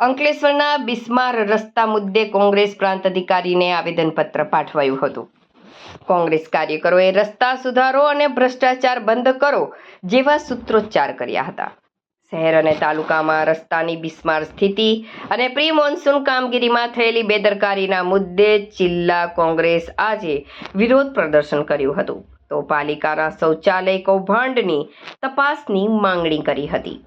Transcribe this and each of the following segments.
અંકલેશ્વરના બિસ્માર રસ્તા મુદ્દે કોંગ્રેસ પ્રાંત અધિકારીને આવેદનપત્ર પાઠવાયું હતું. કોંગ્રેસ કાર્યકરોએ રસ્તા સુધારો અને ભ્રષ્ટાચાર બંધ કરો જેવા સૂત્રોચ્ચાર કર્યા હતા. શહેર અને તાલુકામાં રસ્તાની બિસ્માર સ્થિતિ અને પ્રી મોન્સૂન કામગીરીમાં થયેલી બેદરકારીના મુદ્દે જિલ્લા કોંગ્રેસ આજે વિરોધ પ્રદર્શન કર્યું હતું. તો પાલિકાના શૌચાલય કૌભાંડની તપાસની માંગણી કરી હતી.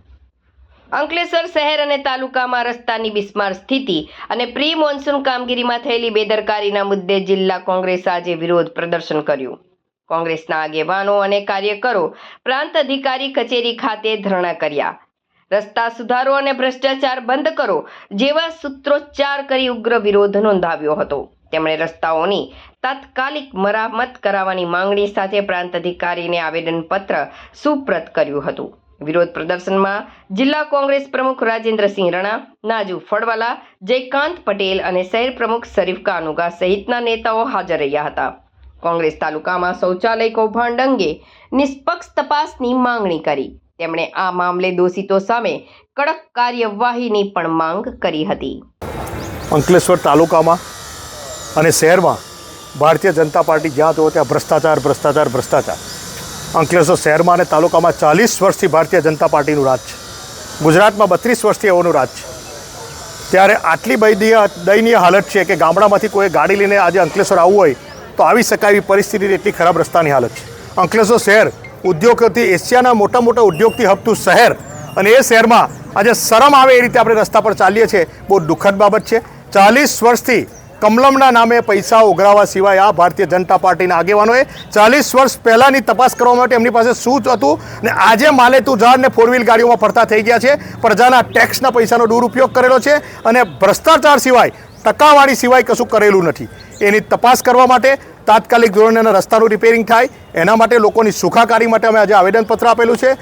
અંકલેશ્વર શહેર અને તાલુકામાં રસ્તાની બિસ્માર સ્થિતિ અને પ્રી મોન્સૂન કામગીરીમાં થયેલી બેદરકારીના મુદ્દે જિલ્લા કોંગ્રેસ આજે વિરોધ પ્રદર્શન કર્યું. કોંગ્રેસના આગેવાનો અને કાર્યકરો પ્રાંત અધિકારી કચેરી ખાતે ધરણા કર્યા. રસ્તા સુધારો અને ભ્રષ્ટાચાર બંધ કરો જેવા સૂત્રોચ્ચાર કરી ઉગ્ર વિરોધ નોંધાવ્યો હતો. તેમણે રસ્તાઓની તાત્કાલિક મરામત કરાવવાની માંગણી સાથે પ્રાંત અધિકારીને આવેદનપત્ર સુપ્રત કર્યું હતું. વિરોધ પ્રદર્શનમાં જિલ્લા કોંગ્રેસ પ્રમુખ રાજેન્દ્રસિંહ રણા, નાજુ ફળવાલા, જયકાંત પટેલ અને શહેર પ્રમુખ શરીફ કાનુગા સહિતના નેતાઓ હાજર રહ્યા હતા. કોંગ્રેસ તાલુકામાં શૌચાલય કૌભાંડ અંગે નિષ્પક્ષ તપાસની માંગણી કરી. તેમણે આ મામલે દોષિતો સામે કડક કાર્યવાહીની પણ માંગ કરી હતી. અંકલેશ્વર તાલુકામાં અને શહેરમાં ભારતીય જનતા પાર્ટી જ્યાં જુઓ ત્યાં ભ્રષ્ટાચાર. અંકલેશ્વર શહેરમાં અને તાલુકામાં 40 વર્ષથી ભારતીય જનતા પાર્ટીનું રાજ છે. ગુજરાતમાં 32 વર્ષથી એઓનું રાજ છે. ત્યારે આટલી દયનીય હાલત છે કે ગામડામાંથી કોઈ ગાડી લઈને આજે અંકલેશ્વર આવવું હોય તો આવી શકાય એવી પરિસ્થિતિ, એટલી ખરાબ રસ્તાની હાલત છે. અંકલેશ્વર શહેર ઉદ્યોગોથી એશિયાના મોટા ઉદ્યોગથી હબતું શહેર, અને એ શહેરમાં આજે શરમ આવે એ રીતે આપણે રસ્તા પર ચાલીએ છીએ. બહુ દુઃખદ બાબત છે. 40 વર્ષથી કમલમના નામે પૈસા ઉઘરાવા સિવાય આ ભારતીય જનતા પાર્ટીના આગેવાનોએ 40 વર્ષ પહેલાંની તપાસ કરવા માટે એમની પાસે શું હતું, ને આજે માલે તું ઝાડ ને 4 ગાડીઓમાં ફરતા થઈ ગયા છે. પ્રજાના ટેક્સના પૈસાનો દુરુપયોગ કરેલો છે અને ભ્રષ્ટાચાર સિવાય, ટકાવારી સિવાય કશું કરેલું નથી. એની તપાસ કરવા માટે તાત્કાલિક ધોરણે રસ્તાનું રિપેરિંગ થાય એના માટે લોકોની સુખાકારી માટે અમે આજે આવેદનપત્ર આપેલું છે.